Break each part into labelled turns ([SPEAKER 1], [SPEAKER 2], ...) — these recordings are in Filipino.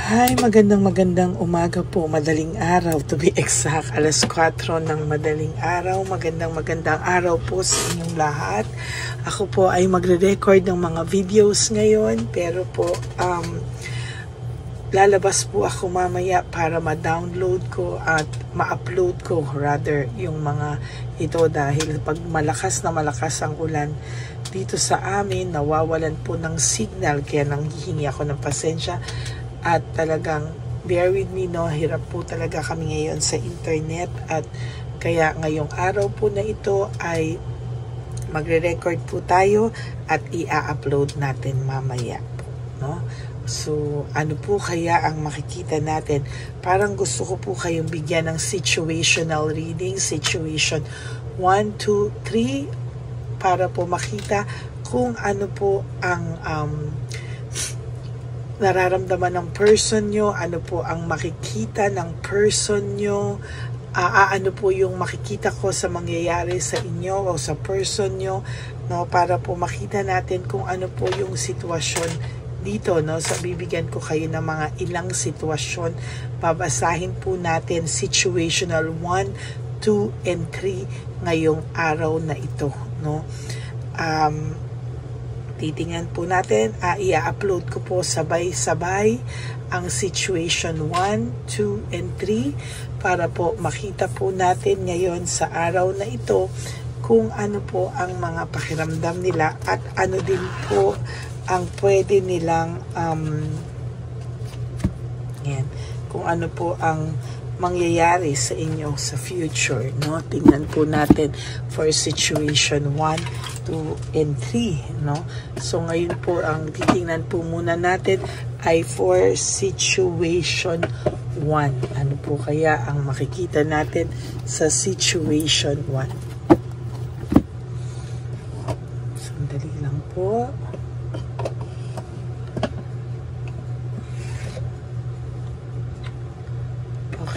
[SPEAKER 1] Hi, magandang umaga po, madaling araw, to be exact, alas 4 ng madaling araw. Magandang araw po sa inyong lahat. Ako po ay magre-record ng mga videos ngayon, pero po lalabas po ako mamaya para ma-download ko at ma-upload ko rather yung mga ito, dahil pag malakas ang ulan dito sa amin, nawawalan po ng signal, kaya nanghihingi ako ng pasensya. At talagang bear with me, no, hirap po talaga kami ngayon sa internet, at kaya ngayong araw po na ito ay magre-record po tayo at i-upload natin mamaya po, no? So ano po kaya ang makikita natin? Parang gusto ko po kayong bigyan ng situational reading, situation 1, 2, 3, para po makita kung ano po ang nararamdaman ng person nyo, ano po ang makikita ng person nyo, ano po yung makikita ko sa mangyayari sa inyo o sa person nyo, no, para po makita natin kung ano po yung sitwasyon dito, no. So bibigyan ko kayo ng mga ilang sitwasyon, babasahin po natin situational 1, 2, and 3 ngayong araw na ito, no. Titingnan po natin, i-upload ko po sabay-sabay ang situation 1, 2, and 3 para po makita po natin ngayon sa araw na ito kung ano po ang mga pakiramdam nila at ano din po ang pwede nilang kung ano po ang mangyayari sa inyo sa future, no. Tingnan po natin for situation 1, 2, and 3, no. So ngayon po ang titingnan po muna natin ay for situation 1. Ano po kaya ang makikita natin sa situation 1? Sandali lang po.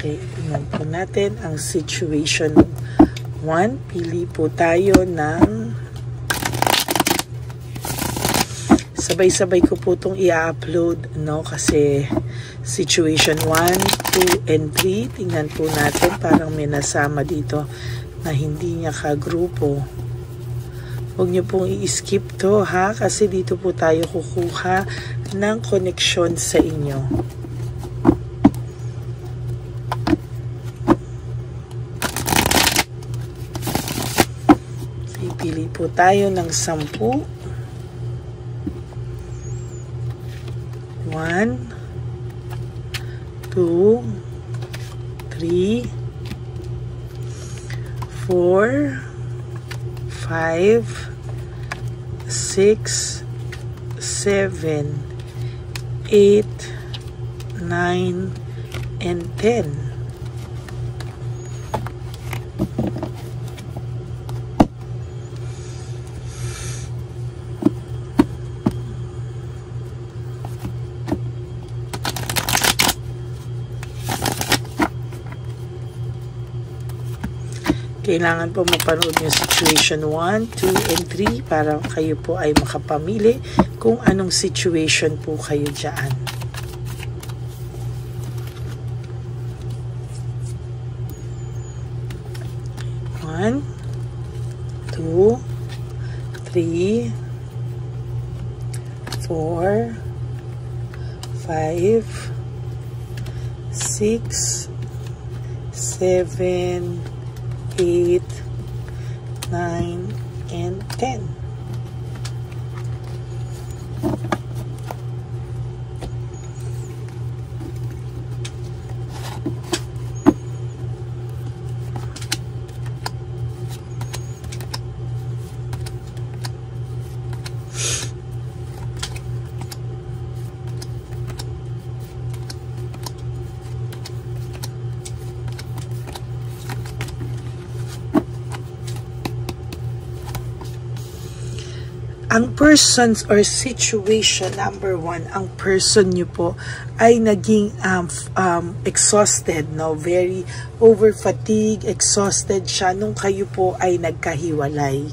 [SPEAKER 1] Okay, tingnan po natin ang situation 1. Pili po tayo ng sabay-sabay ko po itong i-upload, no, kasi situation 1, 2, and 3. Tingnan po natin, parang may nasama dito na hindi niya kagrupo. Huwag niyo pong i-skip to, ha, kasi dito po tayo kukuha ng connection sa inyo. Pili po tayo ng 10. 1, 2, 3, 4, 5, 6, 7, 8, 9, and 10. Kailangan po mapanood yung situation 1, 2, and 3 para kayo po ay makapamili kung anong situation po kayo dyan. One, 2, 3, 4, 5, 6, 7, 8, 9, and 10. Ang persons or situation number 1, ang person nyo po ay naging exhausted, no? Very over fatigue, exhausted siya nung kayo po ay nagkahiwalay.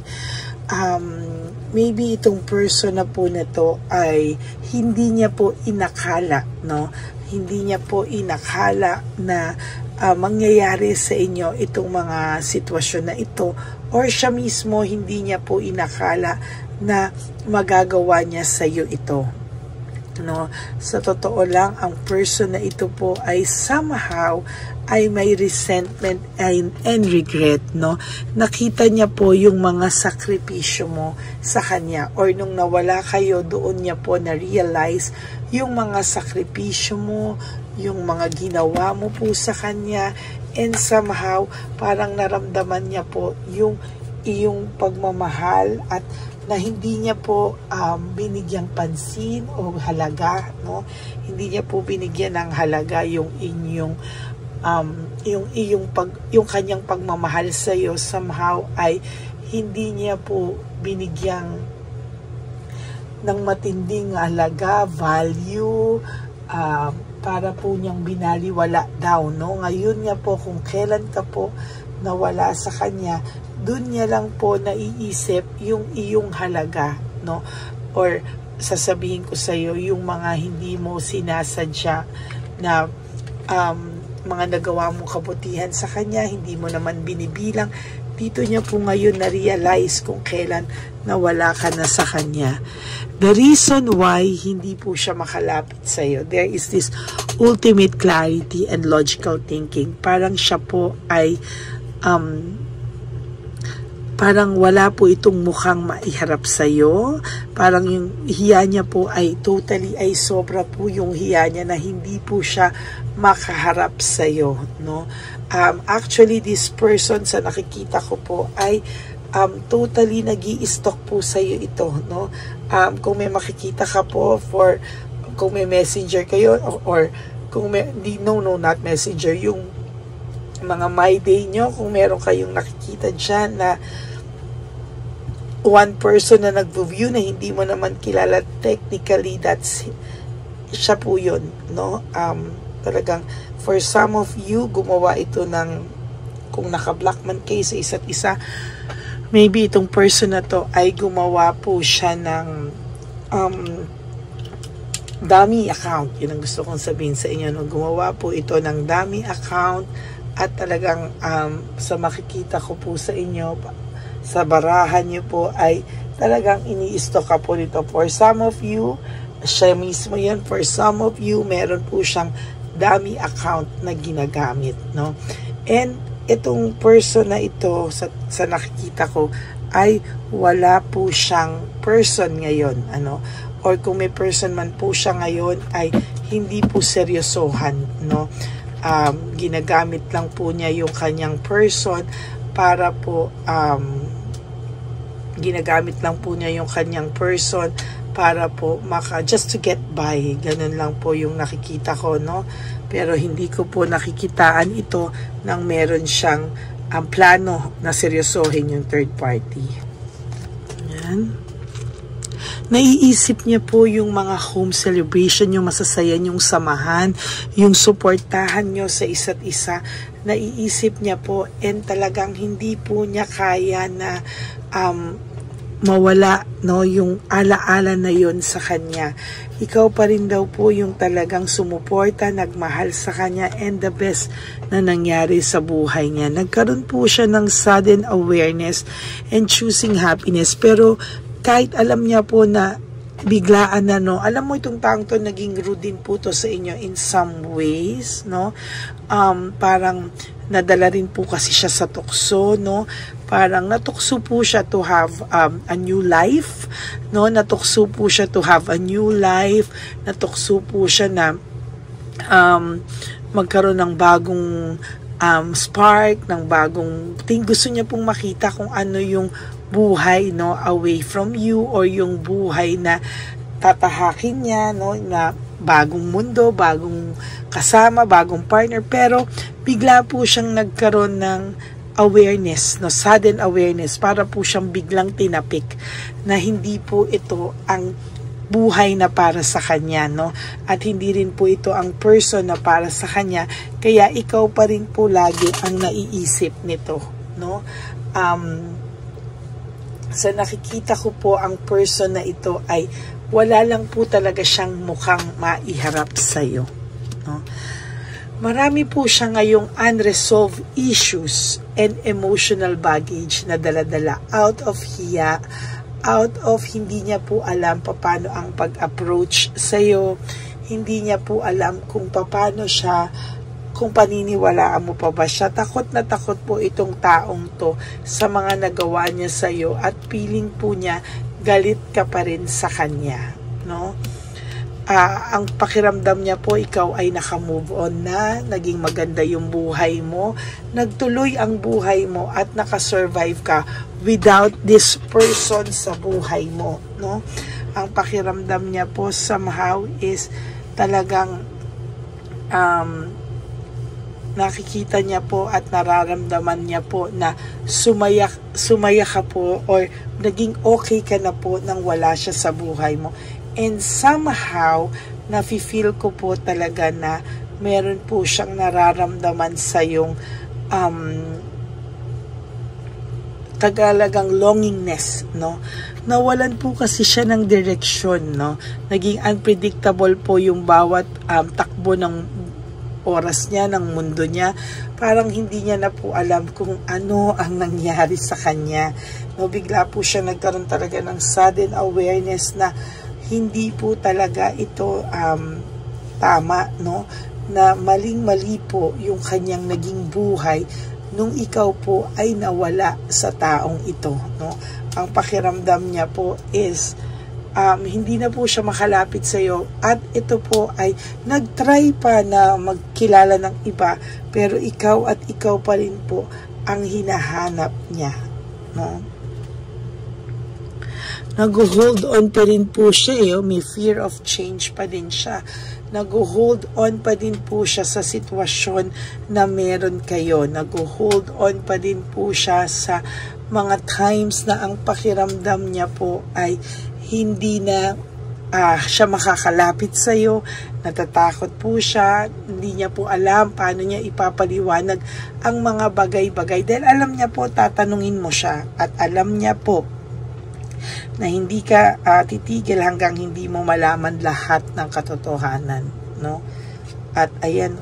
[SPEAKER 1] maybe itong person na po na to ay hindi niya po inakala, no? Hindi niya po inakala na mangyayari sa inyo itong mga sitwasyon na ito, or siya mismo hindi niya po inakala na magagawa niya sa iyo ito, no? Sa totoo lang, ang person na ito po ay somehow ay may resentment and regret, no? Nakita niya po yung mga sakripisyo mo sa kanya, or nung nawala kayo, doon niya po na-realize yung mga sakripisyo mo, yung mga ginawa mo po sa kanya, and somehow parang naramdaman niya po yung iyong pagmamahal at na hindi niya po binigyang pansin o halaga, no? Hindi niya po binigyan ng halaga yung inyong yung kanyang pagmamahal sa iyo. Somehow ay hindi niya po binigyang ng matinding halaga, value, para po niyang binaliwala daw, no? Ngayon nga po, kung kailan ka po nawala sa kanya, dun niya lang po naiisip yung iyong halaga, no? Or sasabihin ko sa iyo, yung mga hindi mo sinasadya na mga nagawa mong kabutihan sa kanya, hindi mo naman binibilang. Dito niya po ngayon na-realize kung kailan nawala ka na sa kanya. The reason why hindi po siya makalapit sa iyo, there is this ultimate clarity and logical thinking. Parang siya po ay parang wala po itong mukhang maiharap sa iyo. Parang yung hiya niya po ay totally ay sobra po yung hiya niya na hindi po siya makaharap sa iyo, no? Actually, this person sa nakikita ko po ay totally nag-i-stalk po sa iyo ito, no? Kung may makikita ka po, kung may messenger kayo, or kung may, not messenger, yung mga my day nyo, kung meron kayong nakikita dyan na one person na nag-view na hindi mo naman kilala, technically that's siya po yun, no? Talagang for some of you, gumawa ito ng, kung naka-block man kayo sa isa't isa, maybe itong person na to ay gumawa po siya ng dummy account. Yun ang gusto kong sabihin sa inyo, no? Gumawa po ito ng dummy account, at talagang sa makikita ko po sa inyo, sa barahan nyo po ay talagang ini-stock ka po nito. For some of you, siya mismo yan. For some of you, meron po siyang dummy account na ginagamit, no? And itong person na ito, sa nakikita ko, ay wala po siyang person ngayon, ano? Or kung may person man po siya ngayon, ay hindi po seryosohan, no? Ginagamit lang po niya yung kanyang person para po ginagamit lang po niya yung kanyang person para po just to get by. Ganun lang po yung nakikita ko, no? Pero hindi ko po nakikitaan ito nang meron siyang plano na seryosohin yung third party. Yan. Naiisip niya po yung mga home celebration, yung masasaya yung samahan, yung suportahan nyo sa isa't isa. Naiisip niya po, and talagang hindi po niya kaya na mawala, no, yung alaala na yon sa kanya. Ikaw pa rin daw po yung talagang sumuporta, nagmahal sa kanya, and the best na nangyari sa buhay niya. Nagkaroon po siya ng sudden awareness and choosing happiness, pero kahit alam niya po na biglaan na, no, alam mo itong taong to, naging rude din po to sa inyo in some ways, no? Parang nadala rin po kasi siya sa tukso, no? Parang natukso po siya to have a new life, no? Natukso po siya to have a new life. Natukso po siya na magkaroon ng bagong spark, ng bagong thing. Gusto niya pong makita kung ano yung buhay, no, away from you, or yung buhay na tatahakin niya, no, na bagong mundo, bagong kasama, bagong partner. Pero bigla po siyang nagkaroon ng awareness, no, sudden awareness, para po siyang biglang tinapik na hindi po ito ang buhay na para sa kanya, no, at hindi rin po ito ang person na para sa kanya. Kaya ikaw pa rin po lagi ang naiisip nito, no. Sa nakikita ko po, ang person na ito ay wala lang po talaga siyang mukhang maiharap sa'yo. No? Marami po siya ngayong unresolved issues and emotional baggage na daladala out of hiya, out of hindi niya po alam paano ang pag-approach sa'yo, hindi niya po alam kung paano siya, kung paniniwalaan mo pa ba siya. Takot na takot po itong taong to sa mga nagawa niya sa'yo at feeling po niya galit ka pa rin sa kanya. No? Ang pakiramdam niya po, ikaw ay naka-move on na, naging maganda yung buhay mo, nagtuloy ang buhay mo at nakasurvive ka without this person sa buhay mo. No? Ang pakiramdam niya po somehow is talagang nakikita niya po at nararamdaman niya po na sumaya ka po or naging okay ka na po nang wala siya sa buhay mo. And somehow, nafe-feel ko po talaga na meron po siyang nararamdaman sa yung tagalagang longingness, no? Nawalan po kasi siya ng direksyon, no? Naging unpredictable po yung bawat takbo ng oras niya, ng mundo niya. Parang hindi niya na po alam kung ano ang nangyari sa kanya. No, bigla po siya nagkaroon talaga ng sudden awareness na hindi po talaga ito tama, no? Na maling-mali po yung kanyang naging buhay nung ikaw po ay nawala sa taong ito, no? Ang pakiramdam niya po is hindi na po siya makalapit sa iyo at ito po ay nagtry pa na magkilala ng iba pero ikaw at ikaw pa rin po ang hinahanap niya, no? Nag-hold on pa rin po siya, may fear of change pa din siya. Nag-hold on pa din po siya sa sitwasyon na meron kayo. Nag-hold on pa din po siya sa mga times na ang pakiramdam niya po ay hindi na siya makakalapit sa iyo. Natatakot po siya. Hindi niya po alam paano niya ipapaliwanag ang mga bagay-bagay. Dahil alam niya po, tatanungin mo siya. At alam niya po na hindi ka titigil hanggang hindi mo malaman lahat ng katotohanan, no? At ayan,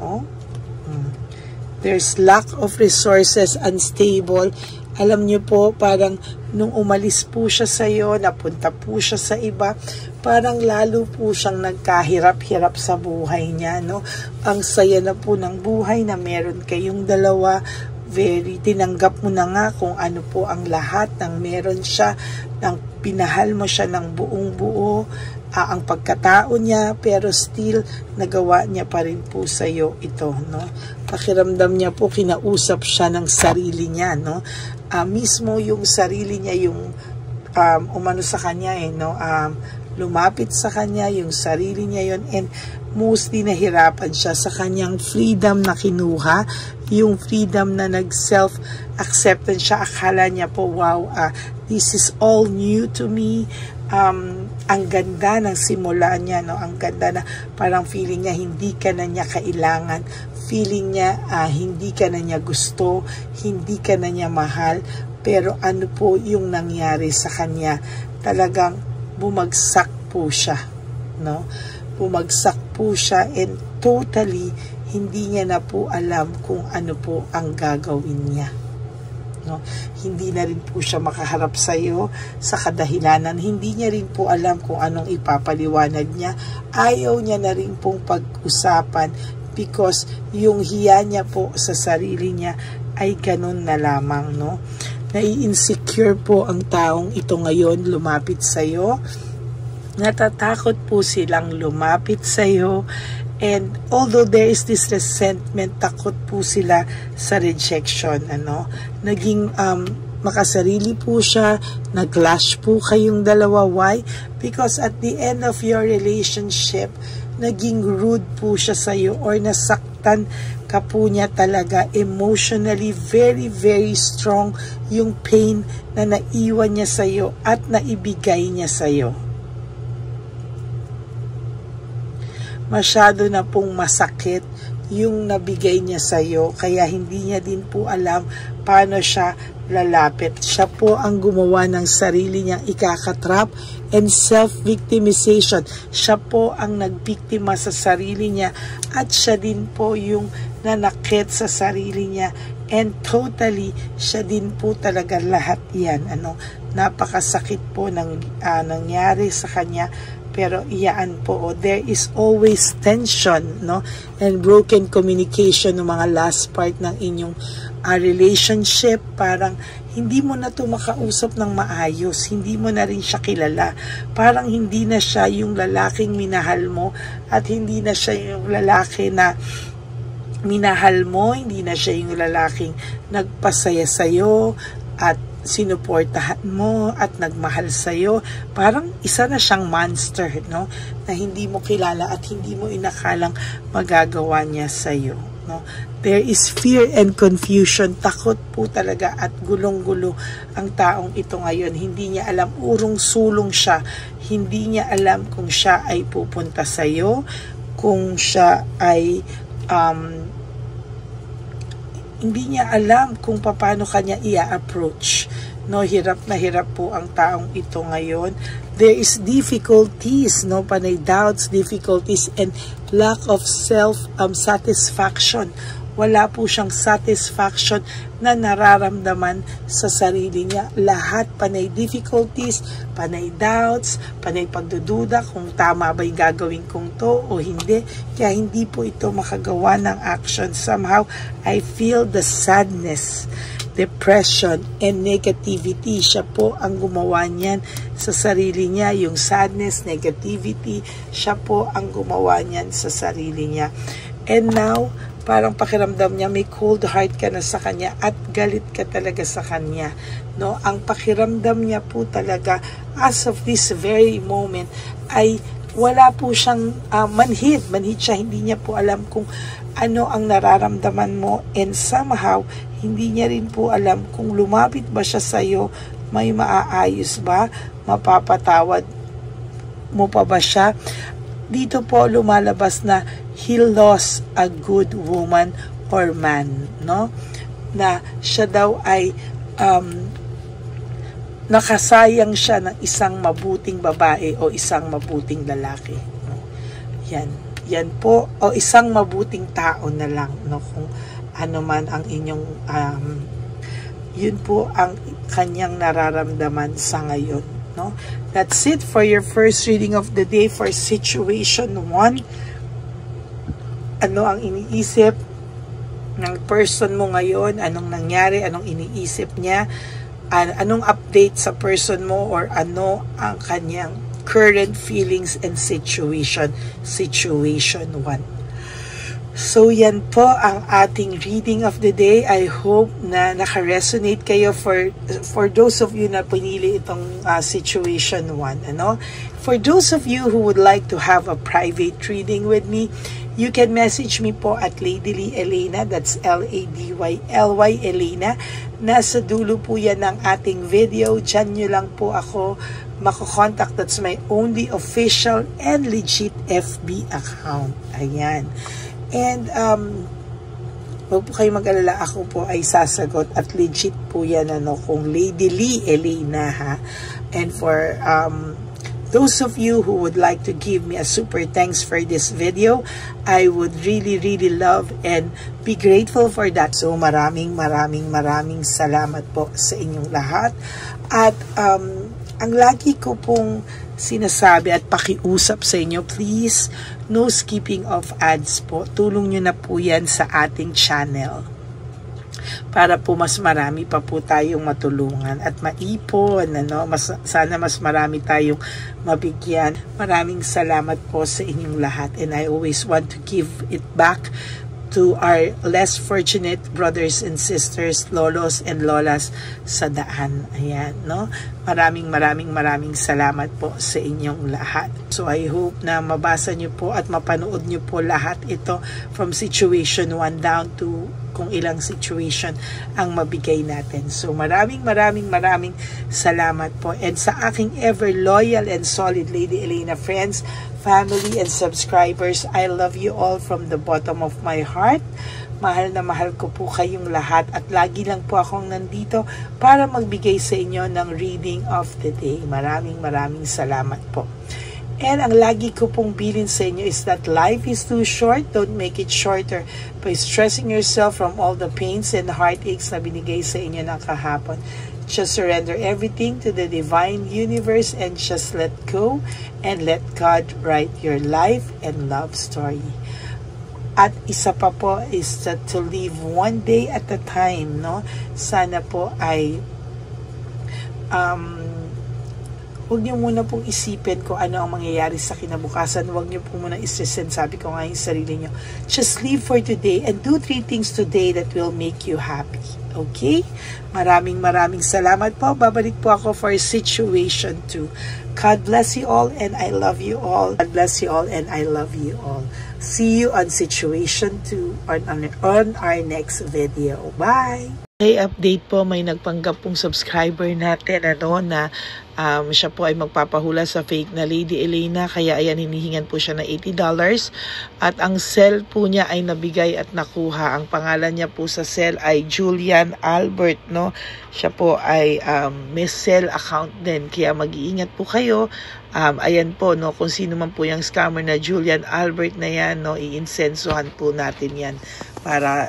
[SPEAKER 1] there's lack of resources, unstable. Alam niyo po, parang nung umalis po siya sa iyo, napunta po siya sa iba, parang lalo po siyang nagkahirap-hirap sa buhay niya, no? Ang saya na po ng buhay na meron kayong dalawa. Very tinanggap mo na nga kung ano po ang lahat ng meron siya, ng pinahal mo siya ng buong buo, ang pagkatao niya, pero still nagawa niya pa rin po sa iyo ito, no? Pakiramdam niya po, kinausap siya ng sarili niya, no? Mismo yung sarili niya yung umano sa kanya, no? Lumapit sa kanya, yung sarili niya yon, and mostly nahirapan siya sa kanyang freedom na kinuha, yung freedom na nag-self-acceptance siya. Akala niya po, wow, this is all new to me. Ang ganda ng simula niya, no? Ang ganda na parang feeling niya hindi ka na niya kailangan. Feeling niya hindi ka na niya gusto, hindi ka na niya mahal. Pero ano po yung nangyari sa kanya? Talagang bumagsak po siya, no? Bumagsak po siya and totally hindi niya na po alam kung ano po ang gagawin niya, no? Hindi na rin po siya makaharap sa iyo sa kadahilanan. Hindi niya rin po alam kung anong ipapaliwanag niya. Ayaw niya na rin pong pag-usapan because yung hiya niya po sa sarili niya ay ganun na lamang, no? Nai-insecure po ang taong ito ngayon lumapit sa iyo. Natatakot po silang lumapit sa iyo. And although there is this resentment, takot po sila sa rejection, ano? Naging makasarili po siya, nag-clash po kayong dalawa. Why? Because at the end of your relationship, naging rude po siya sa iyo or nasaktan ka po niya talaga emotionally. Very, very strong yung pain na naiwan niya sa iyo at naibigay niya sa iyo. Masyado na pong masakit yung nabigay niya sa iyo, kaya hindi niya din po alam paano siya lalapit. Siya po ang gumawa ng sarili niyang ikakatrap and self-victimization. Siya po ang nagbiktima sa sarili niya at siya din po yung nanakit sa sarili niya. And totally, siya din po talaga lahat yan. Napakasakit po nangyari sa kanya. Pero iyaan po, there is always tension, and broken communication ng mga last part ng inyong relationship. Parang hindi mo na ito makausap ng maayos, hindi mo na rin siya kilala. Parang hindi na siya yung lalaking minahal mo at hindi na siya yung lalaki na minahal mo, hindi na siya yung lalaking nagpasaya sa'yo at sinuportahan mo at nagmahal sa'yo. Parang isa na siyang monster, na hindi mo kilala at hindi mo inakalang magagawa niya sa'yo. There is fear and confusion. Takot po talaga at gulong-gulo ang taong ito ngayon. Hindi niya alam, urong-sulong siya. Hindi niya alam kung siya ay pupunta sa'yo, kung siya ay hindi niya alam kung paano kanya i-approach. Hirap na hirap po ang taong ito ngayon. There is difficulties, panay doubts, difficulties, and lack of self-satisfaction. Wala po siyang satisfaction na nararamdaman sa sarili niya. Lahat panay difficulties, panay doubts, panay pagdududa kung tama ba yung gagawin kong to o hindi. Kaya hindi po ito makagawa ng action. Somehow, I feel the sadness, depression, and negativity. Siya po ang gumawa niyan sa sarili niya. Yung sadness, negativity, siya po ang gumawa niyan sa sarili niya. And now, parang pakiramdam niya may cold heart ka na sa kanya at galit ka talaga sa kanya. Ang pakiramdam niya po talaga as of this very moment ay wala po siyang manhid siya. Hindi niya po alam kung ano ang nararamdaman mo, and somehow hindi niya rin po alam kung lumapit ba siya sa'yo, may maaayos ba, mapapatawad mo pa ba siya. Dito po lumalabas na he lost a good woman or man, na siya daw ay nakasayang siya ng isang mabuting babae o isang mabuting lalaki. Yan po, o isang mabuting tao na lang, kung ano man ang inyong yun po ang kanyang nararamdaman sa ngayon. That's it for your first reading of the day for situation 1. Ano ang iniisip ng person mo ngayon? Anong nangyari? Anong iniisip niya? Anong update sa person mo, or ano ang kanyang current feelings and situation 1. So yan po ang ating reading of the day. I hope na naka-resonate kayo for those of you na pinili itong situation 1. For those of you who would like to have a private reading with me, you can message me po at Ladyly Elena. That's Ladyly Elena. Nasa dulo po yan ng ating video. Diyan nyo lang po ako mako-contact. That's my only official and legit FB account. Ayan. And huwag po kayo mag-alala, ako po ay sasagot at legit po yan kung Ladyly Elena, ha. And for those of you who would like to give me a super thanks for this video, I would really love and be grateful for that. So maraming salamat po sa inyong lahat. At ang lagi ko pong sinasabi at pakiusap sa inyo, please, no skipping of ads po. Tulong nyo na po yan sa ating channel para po mas marami pa po tayong matulungan at maipon, sana mas marami tayong mabigyan. Maraming salamat po sa inyong lahat, and I always want to give it back to our less fortunate brothers and sisters, lolos and lolas sa daan. Ayan, Maraming salamat po sa inyong lahat. So I hope na mabasa nyo po at mapanood nyo po lahat ito from situation 1 down to kung ilang situation ang mabigay natin. So maraming salamat po. And sa aking ever loyal and solid Lady Elena friends, family and subscribers, I love you all from the bottom of my heart. Mahal na mahal ko po kayong lahat at lagi lang po akong nandito para magbigay sa inyo ng reading of the day. Maraming salamat po. And ang lagi ko pong bilin sa inyo is that life is too short. Don't make it shorter by stressing yourself from all the pains and heartaches na binigay sa inyo ng kahapon. Just surrender everything to the divine universe and just let go and let God write your life and love story. At isa pa po is to live one day at a time, no? Sana po ay huwag niyo muna pong isipin kung ano ang mangyayari sa kinabukasan. Huwag niyo po muna istresin, sabi ko nga yung sarili niyo. Just live for today and do 3 things today that will make you happy. Okay? Maraming salamat po. Babalik po ako for situation 2. God bless you all and I love you all. God bless you all and I love you all. See you on situation 2 on our next video. Bye! Okay, update po, may nagpanggap pong subscriber natin na siya po ay magpapahula sa fake na Lady Elena, kaya ayan, hinihingan po siya ng $80 at ang cell po niya ay nabigay at nakuha. Ang pangalan niya po sa cell ay Julian Albert, no? Siya po ay may cell account din, kaya mag-iingat po kayo. Ayan po, no, kung sino man po yung scammer na Julian Albert na yan, no, iinsensuhan po natin yan para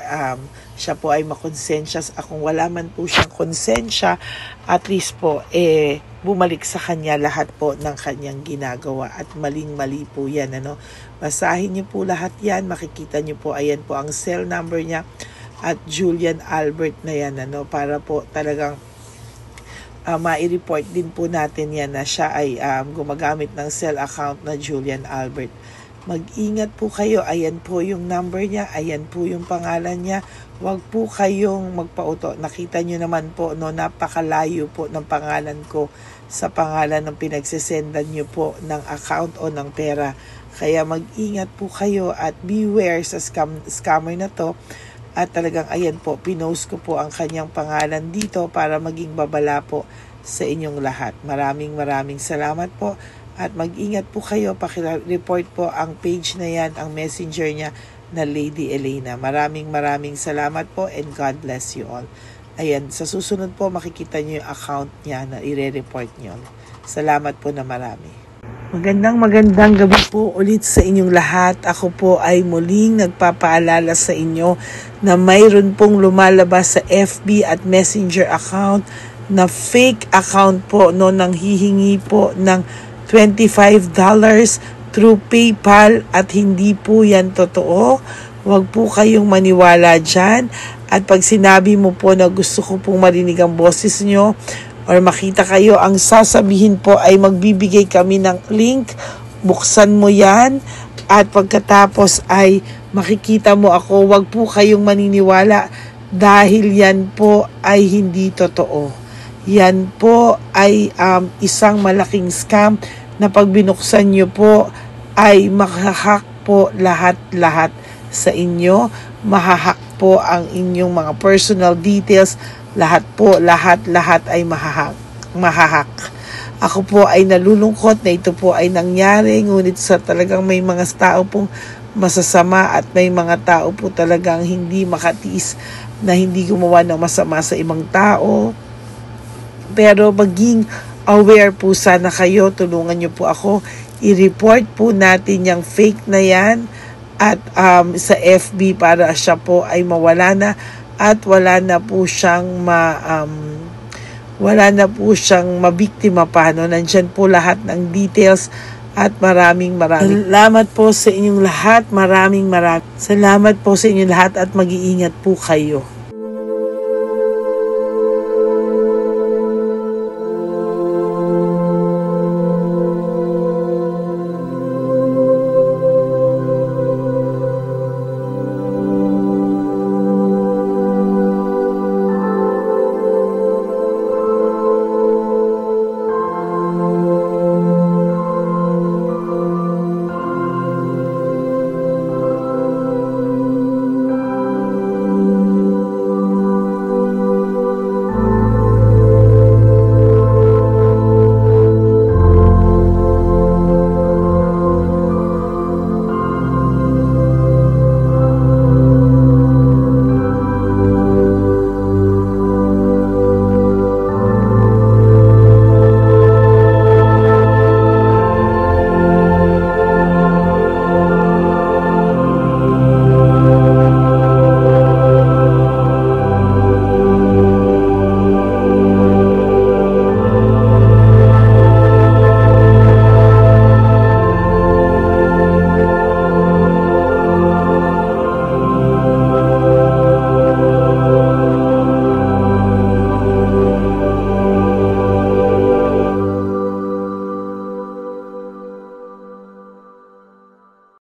[SPEAKER 1] siya po ay makonsensya. Kung wala man po siyang konsensya, at least po bumalik sa kanya lahat po ng kanyang ginagawa at maling-mali po yan, ano. Basahin niyo po lahat yan, makikita niyo po, ayan po ang cell number niya at Julian Albert na yan, ano, para po talagang ma-report din po natin yan na siya ay gumagamit ng cell account na Julian Albert. Mag-ingat po kayo. Ayan po yung number niya. Ayan po yung pangalan niya. Huwag po kayong magpauto. Nakita nyo naman po, no, napakalayo po ng pangalan ko sa pangalan ng pinagsisendan nyo po ng account o ng pera. Kaya mag-ingat po kayo at beware sa scammer na to. At talagang ayan po, pinost ko po ang kanyang pangalan dito para maging babala po sa inyong lahat. Maraming salamat po. At mag-ingat po kayo, pakireport po ang page na yan, ang messenger niya na Lady Elena. Maraming salamat po and God bless you all. Ayan, sa susunod po makikita niyo yung account niya na i-report niyo. Salamat po na marami. Magandang gabi po ulit sa inyong lahat. Ako po ay muling nagpapaalala sa inyo na mayroon pong lumalabas sa FB at Messenger account na fake account po, no, nang hihingi po ng $25 through PayPal at hindi po yan totoo. Huwag po kayong maniwala dyan. At pag sinabi mo po na gusto ko pong marinig ang boses nyo or makita kayo, ang sasabihin po ay magbibigay kami ng link. Buksan mo yan at pagkatapos ay makikita mo ako. Huwag po kayong maniniwala dahil yan po ay hindi totoo. Yan po ay isang malaking scam na pag binuksan nyo po ay mahahack po lahat sa inyo. Mahahack po ang inyong mga personal details. Lahat ay mahahack. Ako po ay nalulungkot na ito po ay nangyari. Ngunit sa talagang may mga tao pong masasama at may mga tao po talagang hindi makatiis na hindi gumawa ng masama sa ibang tao. Pero maging aware po sana kayo. Tulungan niyo po ako. I-report po natin yung fake na yan at sa FB para siya po ay mawala na at wala na po siyang mabiktima pa, no? Nandyan po lahat ng details at maraming salamat po sa inyong lahat. Maraming salamat po sa inyong lahat at mag-iingat po kayo.